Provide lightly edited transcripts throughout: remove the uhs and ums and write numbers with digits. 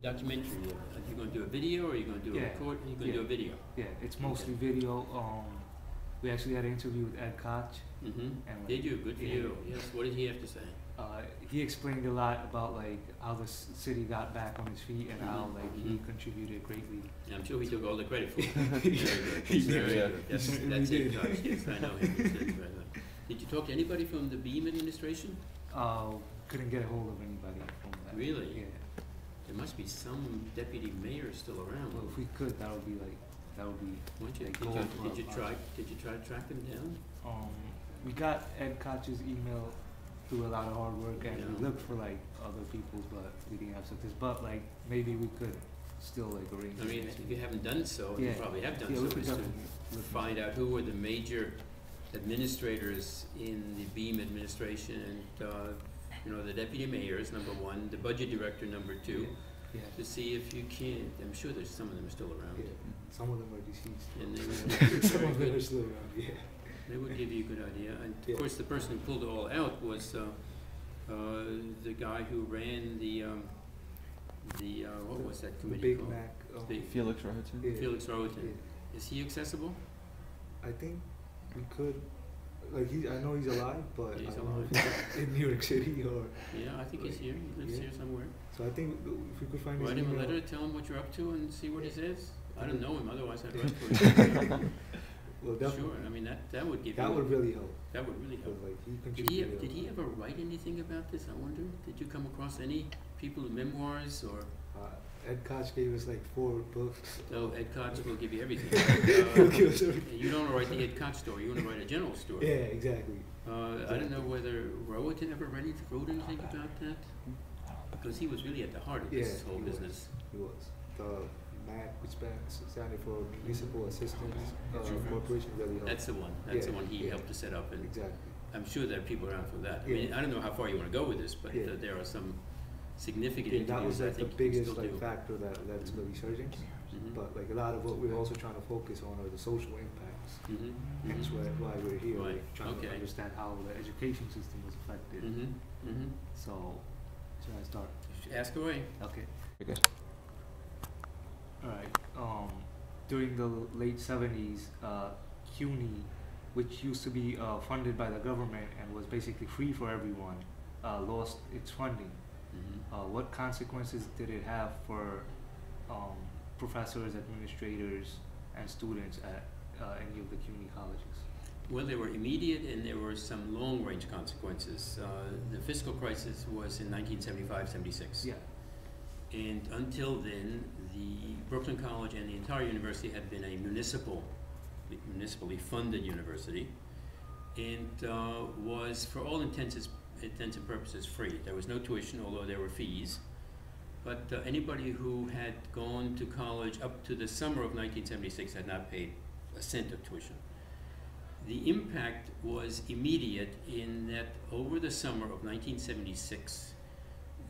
Documentary. Are you going to do a video, or are you going to do a record? Are you going to do a video? Yeah, it's mostly video. We actually had an interview with Ed Koch. And did you? Good for you. Yes. What did he have to say? He explained a lot about like how the city got back on its feet and how like he contributed greatly. And I'm sure he took all the credit for it. Very good. That's Ed Koch. Yes, I know him. Did you talk to anybody from the Beam administration? Couldn't get a hold of anybody from that. Really? Yeah. There must be some deputy mayor still around. Well, if we could, that would be. Did you try to track them down? We got Ed Koch's email through a lot of hard work, and we looked for like other people, but we didn't have success. But like maybe we could still like arrange. I mean, if you haven't done so, you probably have done so. We could to find out who were the major administrators in the Beam administration, and the deputy mayors, number one, the budget director, number two. To see if you can. I'm sure there's some of them are still around. Yeah. Some of them are deceased. And they would some of them are still around. Yeah. They would give you a good idea. And of course, the person who pulled it all out was the guy who ran the what was that committee called? Mac. Felix Rohatyn. Yeah. Felix Rohatyn. Yeah. Is he accessible? I think we could. Like I know he's alive, but he's I don't know if he's in New York City or. Yeah, I think he's here. He lives here somewhere. So I think if we could find. Write him a letter, tell him what you're up to, and see what he says. I don't know him, otherwise I'd write for him. Well, definitely. Sure. I mean that would give. That would really help. That would really help. Like did he ever write anything about this? I wonder. Did you come across any people in memoirs or? Ed Koch gave us like 4 books. No, Ed Koch will give you everything. He'll give us everything. You don't want to write the Ed Koch story. You want to write a general story. Yeah, exactly. I don't know whether Rohatyn ever wrote anything about that, because he was really at the heart of this whole business. He was. The MAC, which standing for Municipal Assistance Corporation, really helped. That's the one. That's the one he helped to set up. And exactly. I'm sure there are people around for that. I mean, I don't know how far you want to go with this, but there are some significant interviews. That was like the biggest like factor that led to the resurgence. But like a lot of what we're also trying to focus on are the social impacts. Hence why we're here, trying to understand how the education system was affected. So, should I start? Ask away. Okay. All right. During the late 70s, CUNY, which used to be funded by the government and was basically free for everyone, lost its funding. What consequences did it have for professors, administrators, and students at any of the CUNY colleges? Well, there were immediate and there were some long-range consequences. The fiscal crisis was in 1975-76. Yeah. And until then, the Brooklyn College and the entire university had been a municipally funded university, and was, for all intents and purposes, free. There was no tuition, although there were fees. But anybody who had gone to college up to the summer of 1976 had not paid a cent of tuition. The impact was immediate in that over the summer of 1976,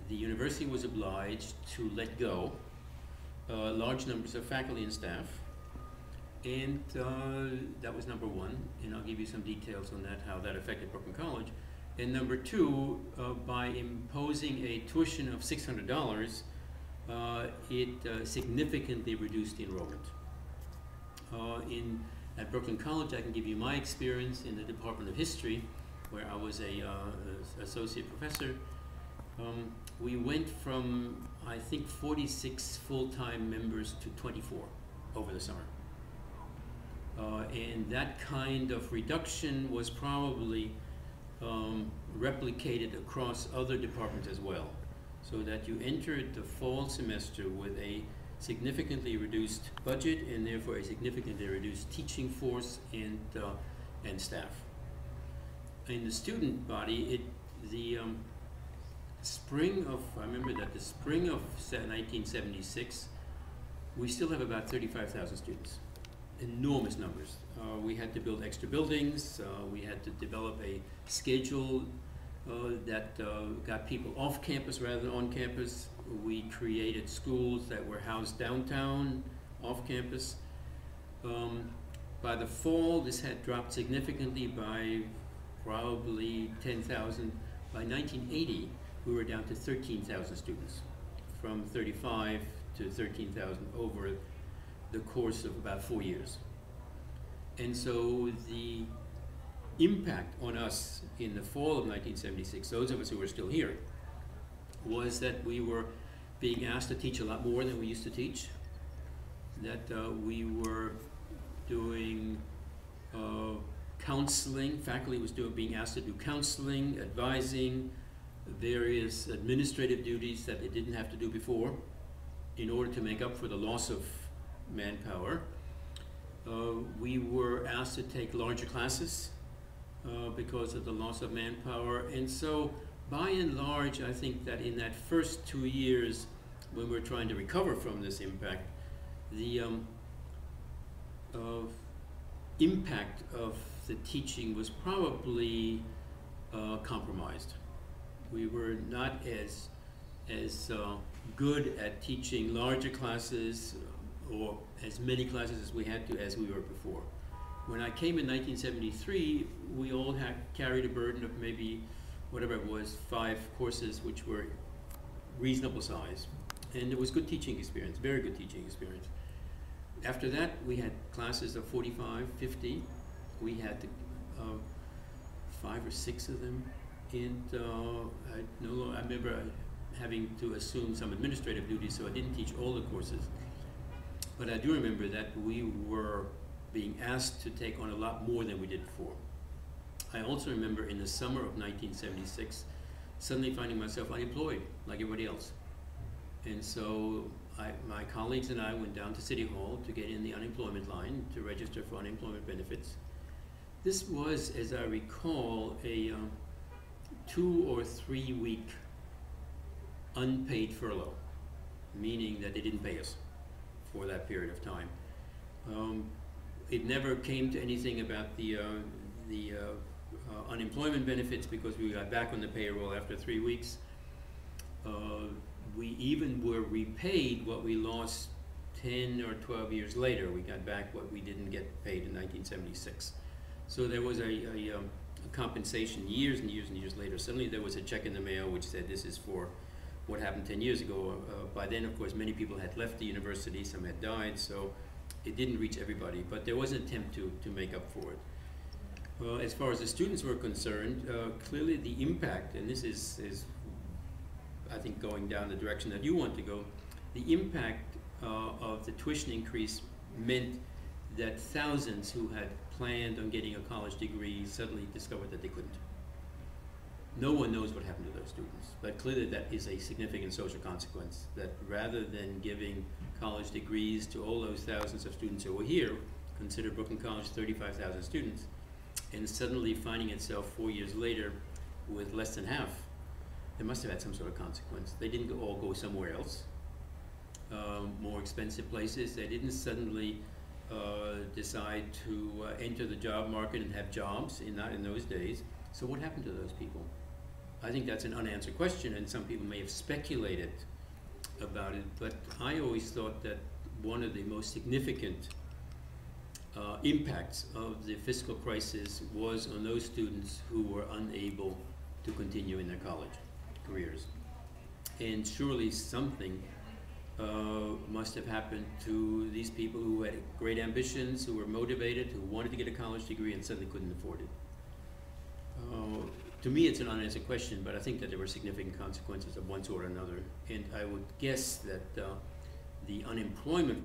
the university was obliged to let go large numbers of faculty and staff. And that was number one, and I'll give you some details on that, how that affected Brooklyn College. And number two, by imposing a tuition of $600, it significantly reduced the enrollment. At Brooklyn College, I can give you my experience in the Department of History, where I was a associate professor. We went from, I think, 46 full-time members to 24 over the summer. And that kind of reduction was probably replicated across other departments as well, so that you entered the fall semester with a significantly reduced budget and therefore a significantly reduced teaching force and staff. In the student body, I remember that the spring of 1976, we still have about 35,000 students. Enormous numbers. We had to build extra buildings. We had to develop a schedule that got people off campus rather than on campus. We created schools that were housed downtown, off campus. By the fall, this had dropped significantly by probably 10,000. By 1980, we were down to 13,000 students. from 35 to 13,000 over the course of about 4 years. And so the impact on us in the fall of 1976, those of us who were still here, was that we were being asked to teach a lot more than we used to teach, that we were doing counseling. Faculty was being asked to do counseling, advising, various administrative duties that they didn't have to do before in order to make up for the loss of manpower. We were asked to take larger classes because of the loss of manpower. And so, by and large, I think that in that first 2 years, when we're trying to recover from this impact, the impact of the teaching was probably compromised. We were not as good at teaching larger classes or as many classes as we had to as we were before. When I came in 1973, we all had carried a burden of maybe whatever it was, 5 courses which were reasonable size. And it was good teaching experience, very good teaching experience. After that, we had classes of 45, 50. We had 5 or 6 of them. And I remember having to assume some administrative duties, so I didn't teach all the courses. But I do remember that we were being asked to take on a lot more than we did before. I also remember in the summer of 1976, suddenly finding myself unemployed, like everybody else. And so my colleagues and I went down to City Hall to get in the unemployment line to register for unemployment benefits. This was, as I recall, a 2 or 3 week unpaid furlough, meaning that they didn't pay us for that period of time. It never came to anything about the unemployment benefits because we got back on the payroll after 3 weeks. We even were repaid what we lost 10 or 12 years later. We got back what we didn't get paid in 1976. So there was a compensation years and years and years later. Suddenly there was a check in the mail which said this is for what happened 10 years ago. By then, of course, many people had left the university, some had died, so it didn't reach everybody, but there was an attempt to make up for it. Well, as far as the students were concerned, clearly the impact, and this is I think going down the direction that you want to go, the impact of the tuition increase meant that thousands who had planned on getting a college degree suddenly discovered that they couldn't. No one knows what happened to those students, but clearly that is a significant social consequence, that rather than giving college degrees to all those thousands of students who were here, consider Brooklyn College 35,000 students, and suddenly finding itself 4 years later with less than half, it must have had some sort of consequence. They didn't all go somewhere else, more expensive places. They didn't suddenly decide to enter the job market and have jobs, not in those days. So what happened to those people? I think that's an unanswered question, and some people may have speculated about it, but I always thought that one of the most significant impacts of the fiscal crisis was on those students who were unable to continue in their college careers. And surely something must have happened to these people who had great ambitions, who were motivated, who wanted to get a college degree and suddenly couldn't afford it. To me, it's an unanswered question, but I think that there were significant consequences of one sort or another. And I would guess that the unemployment